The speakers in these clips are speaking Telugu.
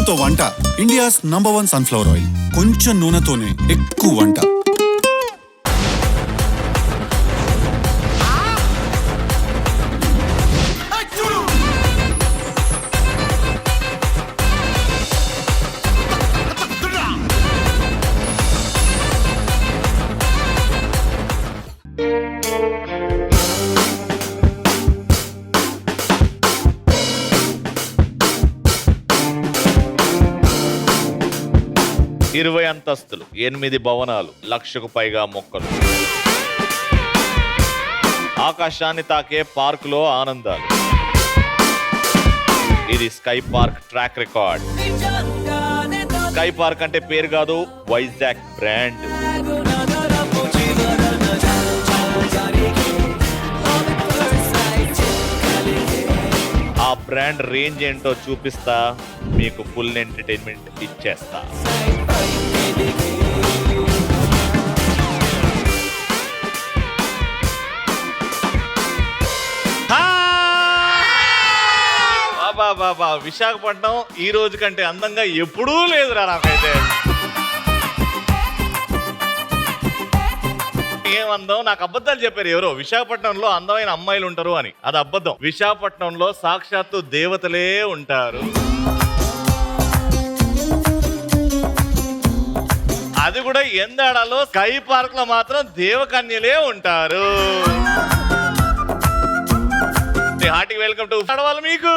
నూనెతో వంట ఇండియాస్ నంబర్ 1 సన్ఫ్లవర్ ఆయిల్. కొంచెం నూనెతోనే ఎక్కువ వంట. ఇరవై అంతస్తులు, 8 భవనాలు, 1,00,000కు పైగా మొక్కలు, ఆకాశాన్ని తాకే పార్కులో ఆనందాలు. ఇది sky park track record. Sky park అంటే పేరు కాదు, వైజాగ్ బ్రాండ్. ఆ బ్రాండ్ రేంజ్ ఏంటో చూపిస్తా, మీకు ఫుల్ ఎంటర్టైన్మెంట్ ఇచ్చేస్తా. బాబా విశాఖపట్నం ఈ రోజు కంటే అందంగా ఎప్పుడూ లేదురా నాకైతే. ఏమందం, నాకు అబద్ధాలు చెప్పారు ఎవరో, విశాఖపట్నంలో అందమైన అమ్మాయిలు ఉంటారు అని. అది అబద్ధం. విశాఖపట్నంలో సాక్షాత్తు దేవతలే ఉంటారు. అది కూడా ఎందాడలో స్కై పార్క్ లో మాత్రం దేవకన్యలే ఉంటారు. హార్టీ వెల్కమ్ టు అడవాలి మీకు.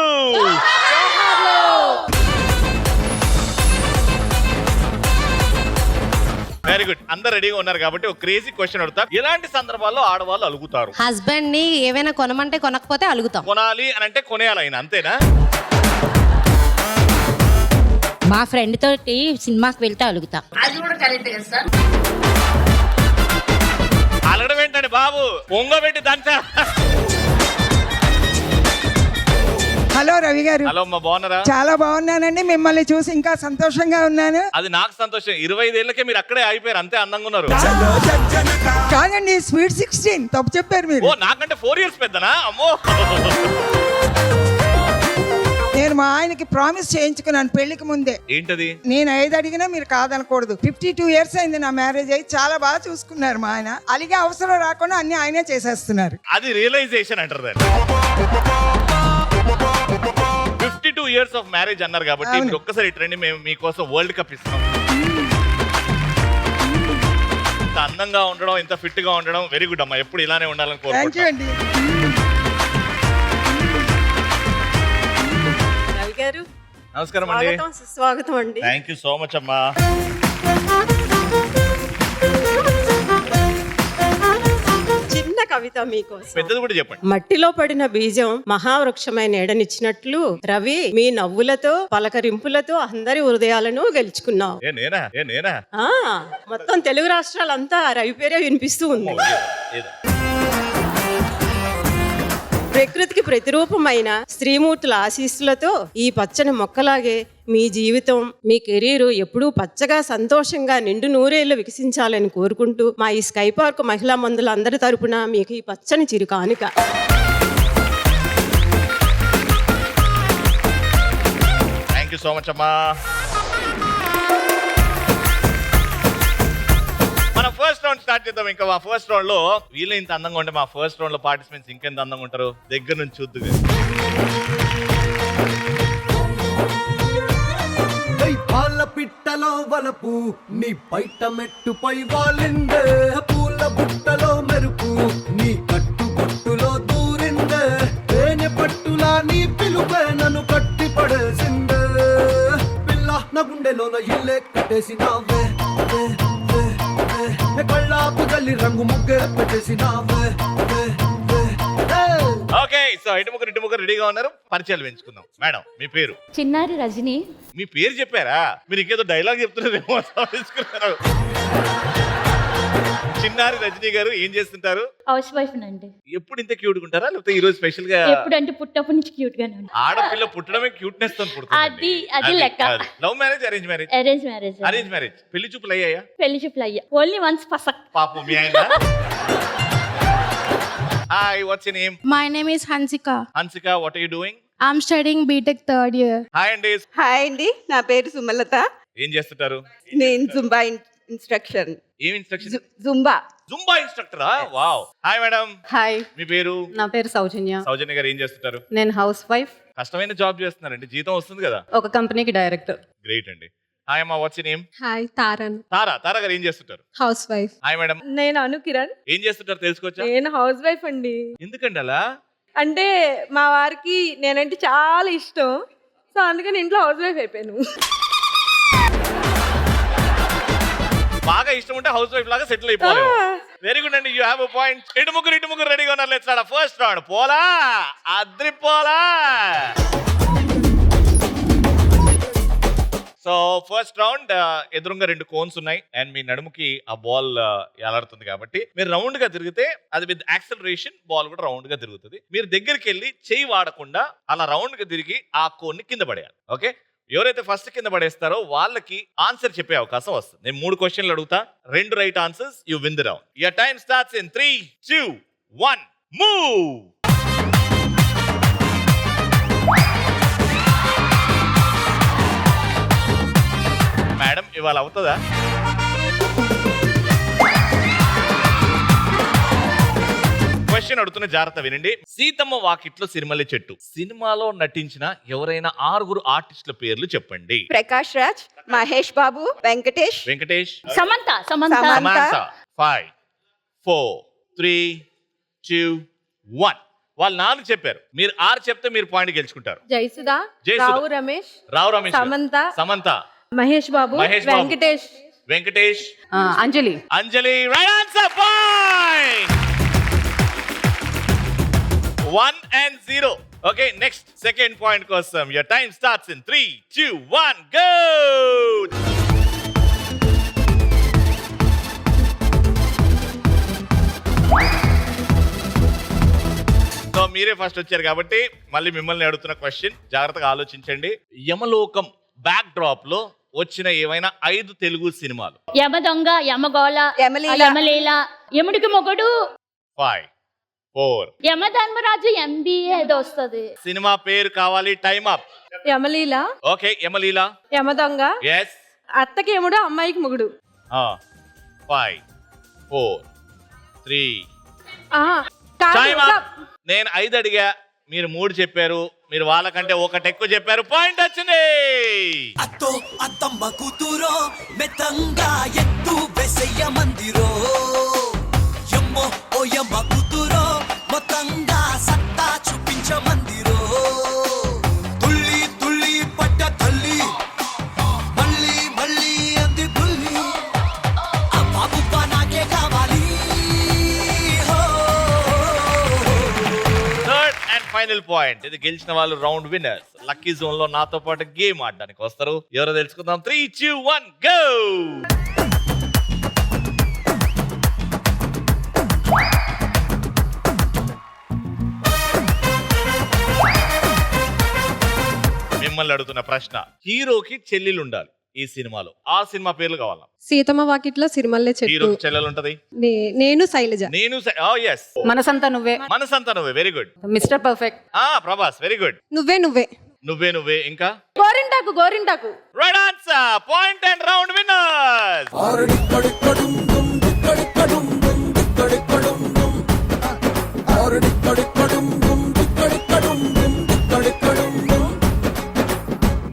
Very good. అందరు రెడీగా ఉన్నారు కాబట్టి ఒక క్రేజీ క్వశ్చన్ అడుగుతా. ఎలాంటి సందర్భాల్లో ఆడవాళ్ళు అలుగుతారు? హస్బెండ్ ని ఏమైనా కొనమంటే కొనకపోతే అలుగుతాం. కొనాలి అని అంటే కొనేయాలి ఆయన, అంతేనా? మా ఫ్రెండ్ తోటి సినిమాకి వెళ్తే అలుగుతా. అలగడం ఏంటండి బాబు, పొంగబెట్టి దంచా. హలో రవి గారు. హలో అమ్మ, బాగున్నారా? చాలా బాగున్నానండి, మిమ్మల్ని చూసి ఇంకా సంతోషంగా ఉన్నాను. అది నాకు సంతోషం. 25 ఏళ్ళకే మీరు అక్కడే అయిపోయారు, అంతే అందంగా ఉన్నారు. కాదండి, స్వీట్ 16 తప్పు చెప్పారు మీరు. ఓ, నాకంటే 4 ఇయర్స్ పెద్దనా? అమ్మో. నేను మా ఆయనకి ప్రామిస్ చేయించుకున్నాను పెళ్లికి ముందే. ఏంటది? నేను 5 అడిగినా మీరు కాదనకూడదు. 52 ఇయర్స్ అయింది నా మ్యారేజ్ అయ్యి. చాలా బాగా చూసుకున్నారు మా ఆయన. అలిగే అవసరం రాకుండా అన్ని ఆయనే చేసేస్తున్నారు. అది రియలైజేషన్ అంటారు దాన్ని. 52 ఇయర్స్ ఆఫ్ మ్యారేజ్ అన్నారు కాబట్టి మీరు ఒక్కసారి ఇట్రండి, మేము మీకోసం వరల్డ్ కప్ ఇస్తాం. ఇంత అందంగా ఉండడం, ఇంత ఫిట్ గా ఉండడం వెరీ గుడ్ అమ్మా. ఎప్పుడు ఇలానే ఉండాలని కోరుకుంటున్నాను. రవి గారు నమస్కారం అండి. స్వాగతం అండి. థ్యాంక్ యూ సో మచ్ అమ్మా. చిన్న కవిత మీకోసం. పెద్దది కూడా చెప్పండి. మట్టిలో పడిన బీజం మహావృక్షమైన నీడనిచ్చినట్లు రవి, మీ నవ్వులతో పలకరింపులతో అందరి హృదయాలను గెలుచుకున్నావు. నేనా? మొత్తం తెలుగు రాష్ట్రాలంతా రవి పేరే వినిపిస్తూ ఉంది. ప్రకృతికి ప్రతిరూపమైన స్త్రీమూర్తుల ఆశీస్సులతో ఈ పచ్చని మొక్కలాగే మీ జీవితం, మీ కెరీరు ఎప్పుడూ పచ్చగా సంతోషంగా నిండు నూరేళ్లు వికసించాలని కోరుకుంటూ మా ఈ స్కై పార్క్ మహిళా మందుల అందరి తరపున మీకు ఈ పచ్చని చిరు కానుక. థ్యాంక్ యూ సో మచ్ అమ్మా. మన ఫస్ట్ రౌండ్ స్టార్ట్ చేద్దాం. ఇంకా మా ఫస్ట్ రౌండ్ లో వీళ్ళు ఇంత అందంగా ఉంటే మా ఫస్ట్ రౌండ్ లో పార్టిసిపెంట్స్ ఇంకెంత అందంగా ఉంటారు దగ్గర నుంచి చూద్దు. పాల పిట్టలో వలపు నీ బయట మెట్టుపై వాలిందే, పూల బుట్టలో మెరుపు నీ కట్టు బొట్టులో దూరిందే, తేనె పట్టులా నీ పిలుపే నన్ను కట్టి పడేసిందే, పిల్ల నా గుండెలోన ఇల్లే కట్టేసినావే, కళ్ళాపు జల్లి రంగు ముగ్గే పెట్టేసినావే. ఓకే, సో ఇటు ముగ్గురు రెడీగా ఉన్నారు. పరిచయాలు పెంచుకుందాం. మేడం, మీ పేరు? చిన్నారి రజని. మీ పేరు చెప్పారా? మీరు ఇంకేదో డైలాగ్ చెప్తున్నారేమో. చిన్నారి రజనీ గారు ఏం చేస్తుంటారు? హౌస్ వైఫ్ అండి. ఎప్పుడు ఇంత క్యూట్ ఉంటారా, లేకపోతే ఈ రోజు స్పెషల్ గా? ఎప్పుడంటే పుట్టప్పటి నుంచి క్యూట్ గానే ఉంది. ఆడపిల్ల పుట్టడమే క్యూట్నెస్ తో పుడుతుంది. అది లెక్క. Love marriage, arrange marriage? Arrange marriage. పెళ్లి చూపులు అయ్యాయా? పెళ్లి చూపులు అయ్యా. ఓన్లీ వన్స్ పసక్. పాపం మీ ఆయన. Hi, what's your name? My name is Hansika. Hansika, what are you doing? I'm studying B Tech third year. Hi అండి, హాయ్ అండి, నా పేరు సుమలత. ఏం చేస్తుంటారు? నేను జుంబా ఇన్స్ట్రక్షన్. ఏం ఇన్స్ట్రక్షన్? జుంబా జుంబా ఇన్స్ట్రక్టరా? వావ్. హాయ్ మేడం, హాయ్, మీ పేరు? నా పేరు సౌజన్య. సౌజన్య గారు ఏం చేస్తుంటారు? నేను హౌస్ వైఫ్. కష్టమైన జాబ్ చేస్తున్నారండి, జీతం వస్తుంది కదా? ఒక కంపెనీకి డైరెక్టర్. గ్రేట్ అండి. హాయ్ అమ్మా, వాట్స్ యువర్ నేమ్? హాయ్ తారన్, తారా గారు ఏం చేస్తుంటారు? House wife. హాయ్ మేడం, నేను అనుకిరణ్. ఏం చేస్తుంటారు తెలుసుకోవచ్చా? నేను హౌస్ వైఫ్ అండి. ఎందుకండి అలా? అంటే మా వారికి నేనంటే చాలా ఇష్టం, సో అందుకని ఇంట్లో హౌస్ వైఫ్ అయిపోయాను. బాగా ఇష్టం ఉంటే హౌస్ వైఫ్ లాగా సెటిల్ అయిపోవాలి. వెరీ గుడ్ అండి, యూ హ్యావ్ ఎ పాయింట్. ఇటు ముగ్గురు రెడీగా ఉన్నారు. Let's start first round. పోలా అద్రిపోలా. సో ఫస్ట్ రౌండ్ ఎదురుగా 2 కోన్స్ ఉన్నాయి అండ్ మీ నడుముకి ఆ బాల్ ఎలాడుతుంది కాబట్టి మీరు రౌండ్ గా తిరిగితే అది విత్ యాక్సలరేషన్ బాల్ కూడా రౌండ్ గా తిరుగుతుంది. మీరు దగ్గరికి వెళ్ళి చెయ్యి వాడకుండా అలా రౌండ్ గా తిరిగి ఆ కోన్ ని కింద పడేయాలి. ఓకే, ఎవరైతే ఫస్ట్ కింద పడేస్తారో వాళ్ళకి ఆన్సర్ చెప్పే అవకాశం వస్తుంది. నేను 3 క్వశ్చన్లు అడుగుతా, 2 right answers, you win the round. Your time starts in 3, 2, 1 move. Madam ఇవాళ అవుతుందా? క్వశ్చన్ అడుగుతున్న జాగ్రత్త వినండి. సీతమ్మ వాకిట్లో సిరిమల్లె చెట్టు సినిమాలో నటించిన ఎవరైనా 6 ఆర్టిస్టుల పేర్లు చెప్పండి. ప్రకాష్ రాజ్, మహేష్ బాబు, వెంకటేష్. సమంత. 5, 4, 3, 2, 1. వాళ్ళు 4 చెప్పారు, మీరు 6 చెప్తే మీరు పాయింట్ గెలుచుకుంటారు. Jayasudha, Rao Ramesh, Samantha, Mahesh Babu, Venkatesh, Anjali. Right answer. Point 1 and 0. Okay, next second point కోసం your time starts in 3, 2, 1 go. So మీరే ఫస్ట్ వచ్చారు కాబట్టి మళ్ళీ మిమ్మల్ని అడుగుతున్న క్వశ్చన్ జాగ్రత్తగా ఆలోచించండి. యమలోకం బ్యాక్ డ్రాప్ లో వచ్చిన ఏవైనా 5 తెలుగు సినిమాలు. యమ దొంగ, యమగోళ, యమలీల, యముడికి మొగుడు, 5, 4. యమధర్మరాజు, ఎంబీఏ ఏదో వస్తుంది. సినిమా పేరు కావాలి. Time up. Yamaleela, okay, Yamaleela, Yamadonga, yes, అత్తకి ఎముడు, అమ్మాయికి మొగుడు. 5, 4, 3. కాదు, టైం అప్. నేను 5 అడిగా, మీరు 3 చెప్పారు. మీరు వాళ్ళకంటే 1 ఎక్కువ చెప్పారు. పాయింట్ వచ్చింది. అత్తో అత్తమ్మ కూతురో మెత్తంగా ఎత్తు వెసయ్య మందిరో యమ్మో ఓ యమ్మ కూతురో మొత్తంగా సత్తా చూపించ మందిరో తుల్లి తుల్లి పట్ట తల్లి మళ్ళీ మళ్ళీ అంది బుల్లి ఆ బాబు నాకే కావాలి. Third and final point. ఇది గెలిచిన వాళ్ళు రౌండ్ విన్నర్స్. లక్కీ జోన్ లో నాతో పాటు గేమ్ ఆడడానికి వస్తారు. ఎవరో తెలుసుకుందాం. 3, 2, 1 గో. మిమ్మల్ని అడుగుతున్న ప్రశ్న, హీరోకి చెల్లెలు ఉండాలి ఈ సినిమాలో. ఆ సినిమా పేర్లు కావాలా? సీతమ్మ వాకిట్లో సిరిమల్లె చెట్టు, హీరోకి చెల్లెలు ఉంటది. నేను Shailaja, yes, Manasantha Nuvve, very good. Mister Perfect, Prabhas, very good. Nuvve. ఇంకా Gorintaku. Right answer. Point and round winners.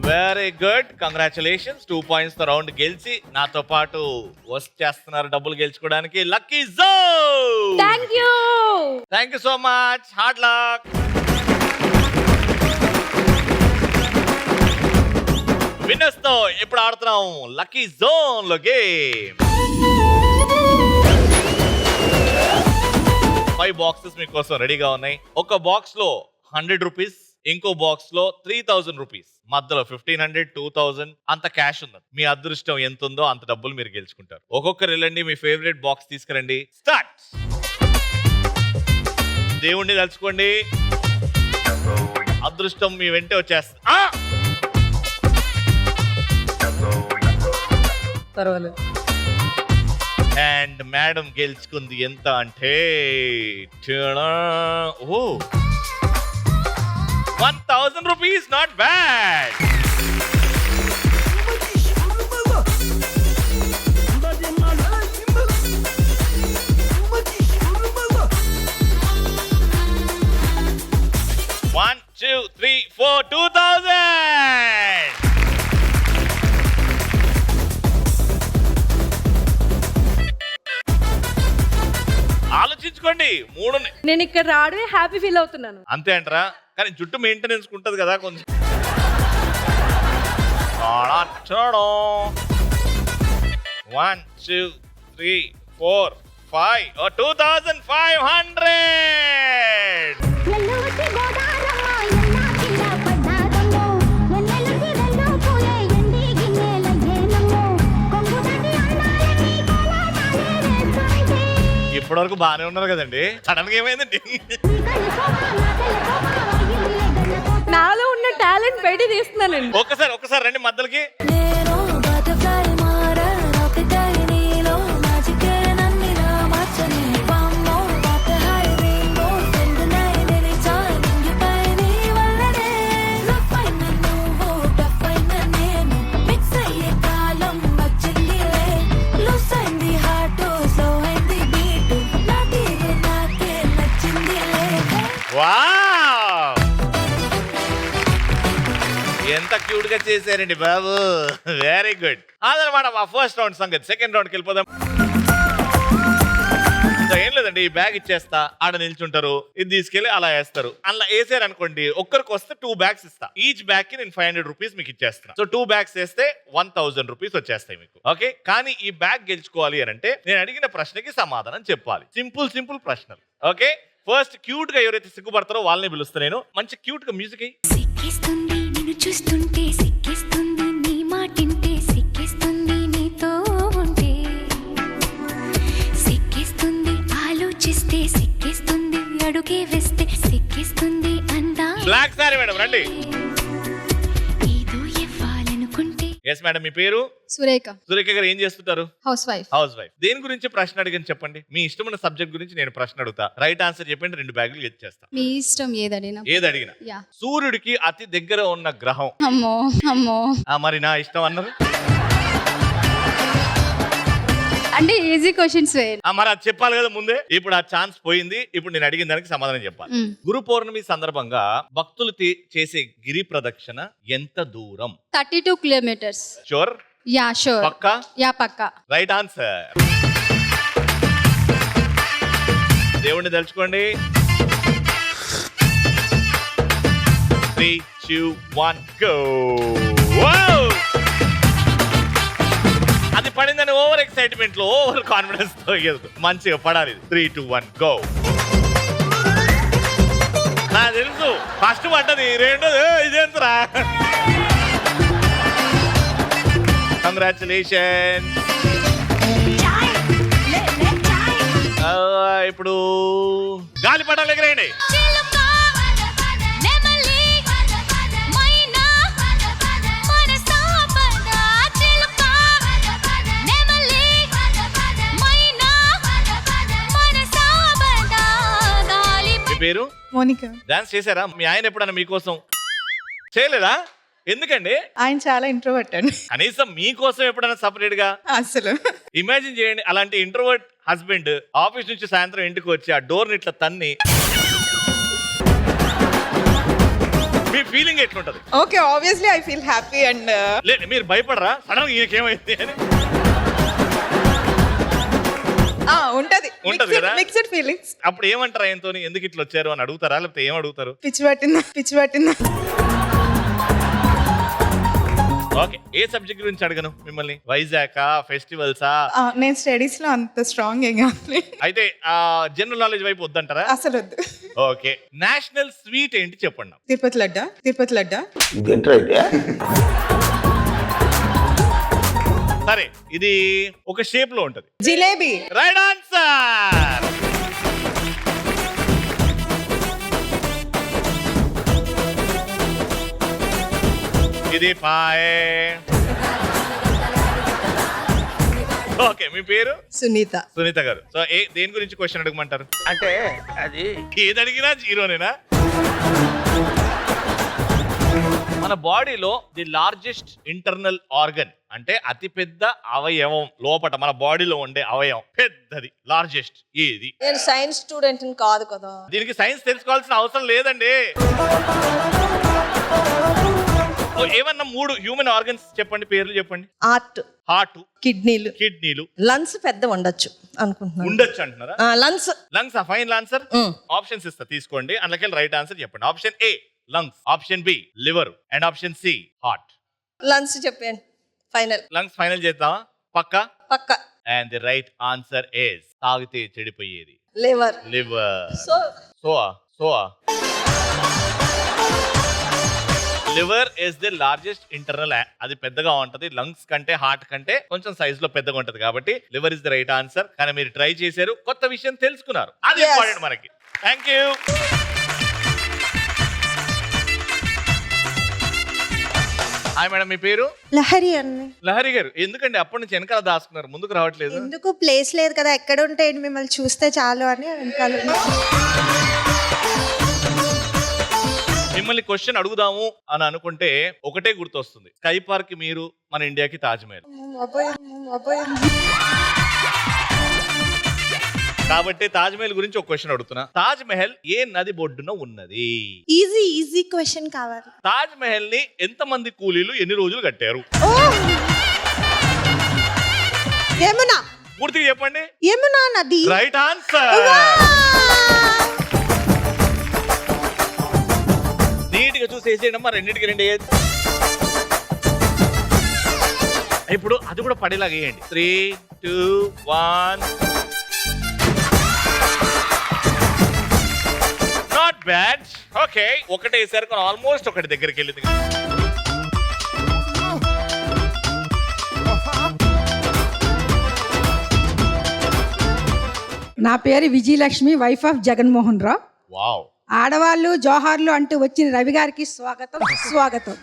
Very good, congratulations. 2 points తో రౌండ్ గెలిచి నాతో పాటు వచ్చేస్తున్నారు డబ్బులు గెలుచుకోవడానికి. Lucky zone. Thank you so much. Hard luck. Winners తో ఇప్పుడు ఆడుతున్నాం లక్కీ జోన్ లో గేమ్. 5 బాక్సెస్ మీకోసం రెడీగా ఉన్నాయి. ఒక బాక్స్ లో 100 రూపీస్, ఇంకో బాక్స్ లో 3000 రూపీస్, మధ్యలో 1500, 2000 అంత క్యాష్ ఉంది. మీ అదృష్టం ఎంత ఉందో అంత డబ్బులు మీరు గెలుచుకుంటారు. ఒక్కొక్కరు వెళ్ళండి, మీ ఫేవరెట్ బాక్స్ తీసుకురండి. స్టార్ట్. దేవుణ్ణి తలుచుకోండి, అదృష్టం మీ వెంటే వచ్చేస్తుంది. పర్వాలేదు. అండ్ మేడం గెలుచుకుంది ఎంత అంటే 1000 rupees, not bad. One, two, three, four, 2000. ఆలోచించుకోండి. 3 నేను ఇక్కడ రావడమే హ్యాపీ ఫీల్ అవుతున్నాను. అంతే అంటారా? కానీ జుట్టు మెయింటెనెన్స్ ఉంటది కదా కొంచెం. 1, 2, 3, 4, 5. 2500. ఇప్పటి వరకు బాగానే ఉన్నారు కదండి, సడన్ గా ఏమైందండి? నాలో ఉన్న టాలెంట్ బయట తీస్తున్నానండి. ఒక్కసారి రండి మధ్యలోకి. వావ్, ఎంత క్యూట్ గా చేశారండి బాబు, వెరీ గుడ్. అదనమాట మా ఫస్ట్ రౌండ్ సంగతి. సెకండ్ రౌండ్కి వెళ్ళిపోదాం. ఏం లేదండి, ఈ బ్యాగ్ ఇచ్చేస్తా, ఆడ నిల్చుంటారు, ఇది తీసుకెళ్లి అలా వేస్తారు. అలా వేసారు అనుకోండి, ఒక్కరికి వస్తే 2 bags ఇస్తా. ఈచ్ బ్యాగ్ కి నేను 500 rupees మీకు ఇచ్చేస్తాను. సో 2 bags వేస్తే 1000 rupees వచ్చేస్తాయి మీకు. ఓకే, కానీ ఈ బ్యాగ్ గెలుచుకోవాలి అని అంటే నేను అడిగిన ప్రశ్నకి సమాధానం చెప్పాలి. సింపుల్ ప్రశ్నలు. ఓకే, ఫస్ట్ క్యూట్ గా ఎవరైతే సిగ్గుపడతారో వాళ్ళని పిలుస్తా నేను. మంచి క్యూట్ గా మ్యూజిక్ సిక్కిస్తుంది నిన్ను చూస్తుంటే, సిక్కిస్తుంది నీ మాటింటే, సిక్కిస్తుంది నీతో ఉంటే, సిక్కిస్తుంది ఆలోచిస్తే, సిక్కిస్తుంది అడుగే వేస్తే, సిక్కిస్తుంది అందా. బ్లాక్ సారీ మేడం రండి. ఏదో ఇవ్వాలనుకుంటే. ఎస్ మేడం, మీ పేరు? సురేఖ. సురేఖ గారు ఏం చేస్తుంటారు? House wife. House wife. దేని గురించి ప్రశ్న అడిగని చెప్పండి. మీ ఇష్టమైన సబ్జెక్ట్ గురించి నేను ప్రశ్న అడుగుతా, రైట్ ఆన్సర్ చెప్పండి, 2 బ్యాగులు ఇచ్చేస్తా. మీ ఇష్టం ఏదడినా. ఏది అడిగినా. యా. సూర్యుడికి అతి దగ్గర ఉన్న గ్రహం? అమ్మో మరి నా ఇష్టం అన్నారు. అంటే ఈజీ క్వశ్చన్స్ మరి అది చెప్పాలి కదా ముందే. ఇప్పుడు ఆ ఛాన్స్ పోయింది. ఇప్పుడు నేను అడిగిన దానికి సమాధానం చెప్పాలి. గురు పౌర్ణమి సందర్భంగా భక్తులు చేసే గిరి ప్రదక్షిణ ఎంత దూరం? 32 kilometers. షూర్? Yeah sure. పక్కా? యా పక్కా. Right answer. దేవుణ్ణి తలుచుకోండి. 3, 2, 1 go. అది పడిందని ఓవర్ ఎక్సైట్మెంట్ లో, ఓవర్ కాన్ఫిడెన్స్ తో మంచిగా పడాలి. 3, 2, 1 go. నాకు తెలుసు ఫస్ట్ పడ్డది, రెండోది ఇదేంతరా. కంగ్రాచులేషన్. ఇప్పుడు గాలిపటాలు ఎగరేయండి. మీ పేరు? మోనికా. డాన్స్ చేశారా? మీ ఆయన ఎప్పుడన్నా మీకోసం చేయలేదా? ఎందుకండి? ఆయన చాలా ఇంట్రోవర్ట్ అండి. కనీసం మీకోసం ఎప్పుడైనా సపరేట్ గా అసలు ఇమాజిన్ చేయండి. అలాంటి ఇంట్రోవర్ట్ హస్బెండ్ ఆఫీస్ నుంచి సాయంత్రం ఇంటికి వచ్చి ఆ డోర్ ని ఇట్లా తన్ని, మీ ఫీలింగ్ ఎట్లుంటది? Okay, obviously I feel happy and లేదు మీరు భయపడరా సడన్ ఈయనకేమైంది అని? ఉంటది కదా మిక్స్డ్ ఫీలింగ్స్. అప్పుడు ఏమంటారు ఆయనతో, ఎందుకు ఇట్లా వచ్చారు అని అడుగుతారా, లేకపోతే ఏం అడుగుతారు? పిచ్చి పట్టిందా. ఓకే, ఏ సబ్జెక్ట్ గురించి అడగను మిమ్మల్ని? వైజాగ్ ఫెస్టివల్సా? నేను స్టడీస్ లో అంత స్ట్రాంగ్ ఏం కాదు. అయితే జనరల్ నాలెడ్జ్ వైపు వద్దంటారా? అసలు వద్దు. ఓకే, నేషనల్ స్వీట్ ఏంటి చెప్పండి. తిరుపతి లడ్డా. సరే, ఇది ఒక షేప్ లో ఉంటది. జిలేబీ. Right answer. ఇది పాయే. ఓకే, మీ పేరు? సునీత గారు. సో దేని గురించి క్వశ్చన్ అడగమంటారు? అంటే అది ఏది అడిగినా జీరోనేనా? మన బాడీలో ది లార్జెస్ట్ ఇంటర్నల్ ఆర్గన్ అంటే అతి పెద్ద అవయవం లోపట మన బాడీలో ఉండే అవయవం పెద్దది లార్జెస్ట్ ఏది? నేను సైన్స్ స్టూడెంట్ కాదు కదా. దీనికి సైన్స్ తెలుసుకోవాల్సిన అవసరం లేదండి. ఏమన్నా 3 హ్యూమన్ ఆర్గన్స్ చెప్పండి, పేర్లు చెప్పండి. హార్ట్, కిడ్నీలు, లంగ్స్ పెద్ద ఉండొచ్చు అనుకుంటున్నాను. ఉండొచ్చు అంటున్నారా? Lungs final answer. ఆప్షన్స్ ఇస్తా తీసుకోండి, అందుకే రైట్ ఆన్సర్ చెప్పండి. Option A lungs, option B liver and option C heart. Lungs చెప్పండి. ఫైనల్. లంగ్స్ ఫైనల్ చేద్దామా? పక్కా? పక్కా. And the right answer is తాగితే చెడిపోయేది liver. Liver is the largest internal, అది పెద్దగా ఉంటది లంగ్స్ కంటే, హార్ట్ కంటే కొంచెం సైజ్ లో పెద్దగా ఉంటది కాబట్టి liver is the right answer. కానీ మీరు ట్రై చేశారు, కొత్త విషయం తెలుసుకున్నారు, అది ఇంపార్టెంట్ మనకి. Thank you. హాయ్ మేడం, మీ పేరు? లహరి అన్న. లహరి గారు, ఎందుకండి అప్పటి నుంచి వెనకాల దాచుకున్నారు, ముందుకు రావట్లేదు? ఎందుకు ప్లేస్ లేదు కదా, ఎక్కడ ఉంటాయి మిమ్మల్ని చూస్తే చాలు అని వెనకాల. మిమ్మల్ని క్వశ్చన్ అడుగుదాము అని అనుకుంటే ఒకటే గుర్తొస్తుంది, స్కై పార్క్ మీరు, మన ఇండియాకి తాజ్ మహల్. కాబట్టి తాజ్ మహల్ గురించి ఒక క్వశ్చన్ అడుగుతున్నా. తాజ్ మహల్ ఏ నది బొడ్డున ఉన్నది? ఈజీ క్వశ్చన్ కావాలి. తాజ్ మహల్ ని ఎంతమంది కూలీలు ఎన్ని రోజులు కట్టారు? యమునా. పూర్తిగా చెప్పండి. యమునా నది. Right answer. నీట్ గా చూసి వేసేయడమ్మా, రెండింటికి 2 వేయండి. ఇప్పుడు అది కూడా పడేలాగా వేయండి. 3, 2, 1. Not bad. ఓకే, ఒకటే వేసారు కానీ ఆల్మోస్ట్ ఒకటి దగ్గరికి వెళ్ళింది. నా పేరు Vijayalakshmi, wife of Jaganmohan Rao. Wow. ఆడవాళ్ళు జోహార్లు అంటూ వచ్చిన రవి గారికి స్వాగతం.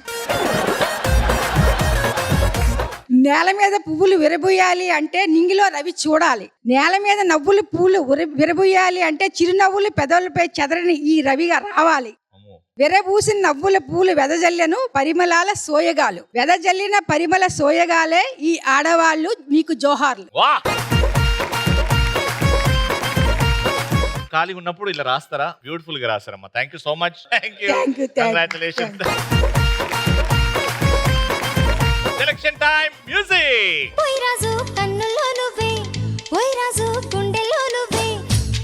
నేల మీద పువ్వులు విరబూయాలి అంటే నింగిలో రవి చూడాలి. నేల మీద నవ్వులు పూలు విరబూయాలి అంటే చిరునవ్వులు పెదవులపై చెదరని ఈ రవిగా రావాలి. విరబూసిన నవ్వుల పూలు వెదజల్లను పరిమళాల సోయగాలు, వెదజల్లిన పరిమళ సోయగాలే ఈ ఆడవాళ్ళు మీకు జోహార్లు. ఖాళీ ఉన్నప్పుడు ఇలా రాస్తారా? బ్యూటిఫుల్ గా రాస్తారమ్మా. Thank you so much. Thank you. Congratulations. Selection time, music. ఓయ్ రాజు కన్నుల్లో నువ్వే, ఓయ్ రాజు గుండెల్లో నువ్వే,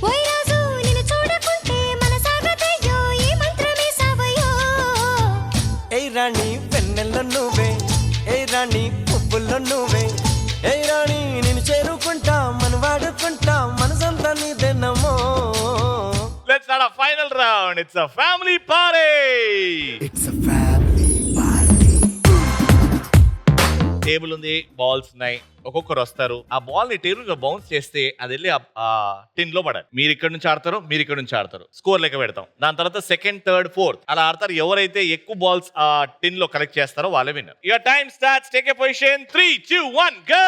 ఓయ్ రాజు నిన్ను చూడకుంటే మనసాగదయ్యో, ఈ మంత్రమే సావయ్యో. ఏయ్ రాణి వెన్నెల్లో నువ్వే, ఏయ్ రాణి పువ్వుల్లో నువ్వే, ఏయ్ రాణి నిన్ను చేరుకుంటా, మన వాడుకుంటా, మనసంతా నీదేనమ్మో. Let's start our final round. It's a family party. Table ఉంది, బాల్స్ ఉన్నాయి, ఒక్కొక్కరు వస్తారు. ఆ బాల్ ని టేబుల్ లో బౌన్స్ చేస్తే అది వెళ్ళి ఆ టిన్ లో పడాలి. మీరు ఇక్కడ నుంచి ఆడతారు, మీరు ఇక్కడ నుంచి ఆడతారు, స్కోర్ లెక్క పెడతాం. దాని తర్వాత సెకండ్, థర్డ్, ఫోర్త్ అలా ఆడతారు. ఎవరైతే ఎక్కువ బాల్స్ ఆ టిన్ లో కలెక్ట్ చేస్తారో వాళ్ళే winner. Your time starts. Take a position. 3, 2, 1 go.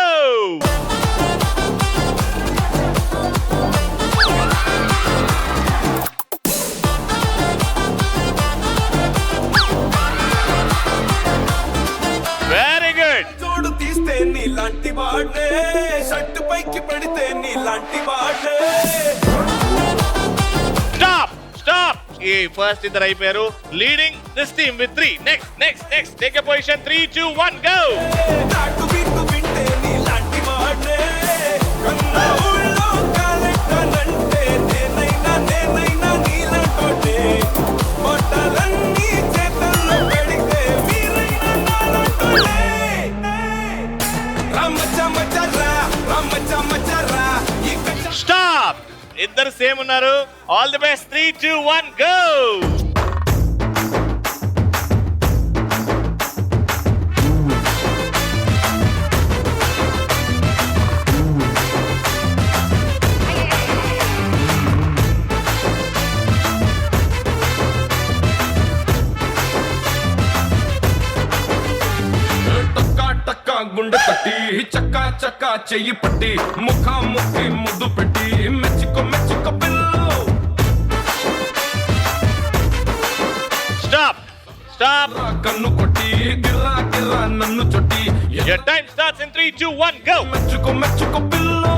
Very good. చోడు తీస్తే నీలాంటి వాడే, షర్టు పైకి పెడితే నీలాంటి వాడే. స్టాప్. ఈ ఫస్ట్ ఇద్దరు అయిపోయారు. Leading this team with 3. Next. Take a position. 3, 2, 1 go. నాటు బిట్టు వింటే నీలాంటి వాడే, కన్నా ఊళ్ళో కాలెట్టానంటే నేనైనా నీలాంటోటే, బొట్టలన్నీ చేతల్లో పెడితే మీరైనా నాలాంటోటే. స్టాప్. ఇద్దరు సేమ్ ఉన్నారు. All the best. 3, 2, 1 గో. గుండె పట్టి చక్కా చక్కా చెయ్యి పట్టి ముఖాముఖి ముద్దు పెట్టి మెచ్చుకో పిల్లు. స్టాప్. కన్ను కొట్టి గిర్రా గిర్రా నన్ను చొట్టి Your time starts in 3, 2, 1, go. మెచ్చుకో మెచ్చుకో పిల్లో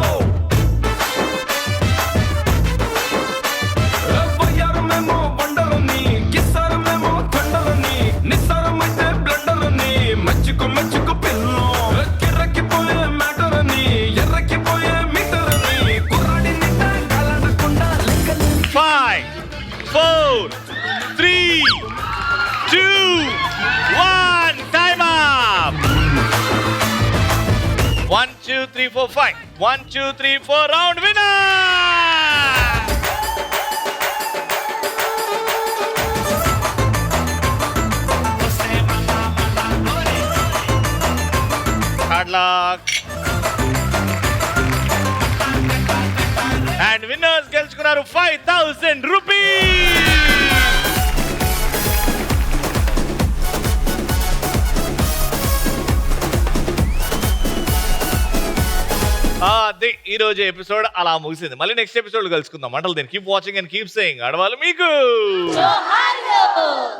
వయ్యారమేమో బండరని కిస్సారమేమో తండరని నిస్సారమైతే బ్లండరని మెచ్చుకో మెచ్చుకో పిల్లో కిర్రకిపోయే మ్యాటరని ఎర్రకిపోయే మీటరని కుర్రాడి నిండా కాలనకుండా లెక్కలు 5, 4, 3, 2, 1. Time up. 1, 2, 3, 4, 5. 1, 2, 3, 4. Round winner. Hard luck. And winners గెలుచుకున్నారు 5,000 rupees. అది ఈ రోజు ఎపిసోడ్ అలా ముగిసింది. మళ్ళీ నెక్స్ట్ ఎపిసోడ్ కలుసుకుందాం. Until then keep watching and keep saying ఆడవాళ్ళు మీకు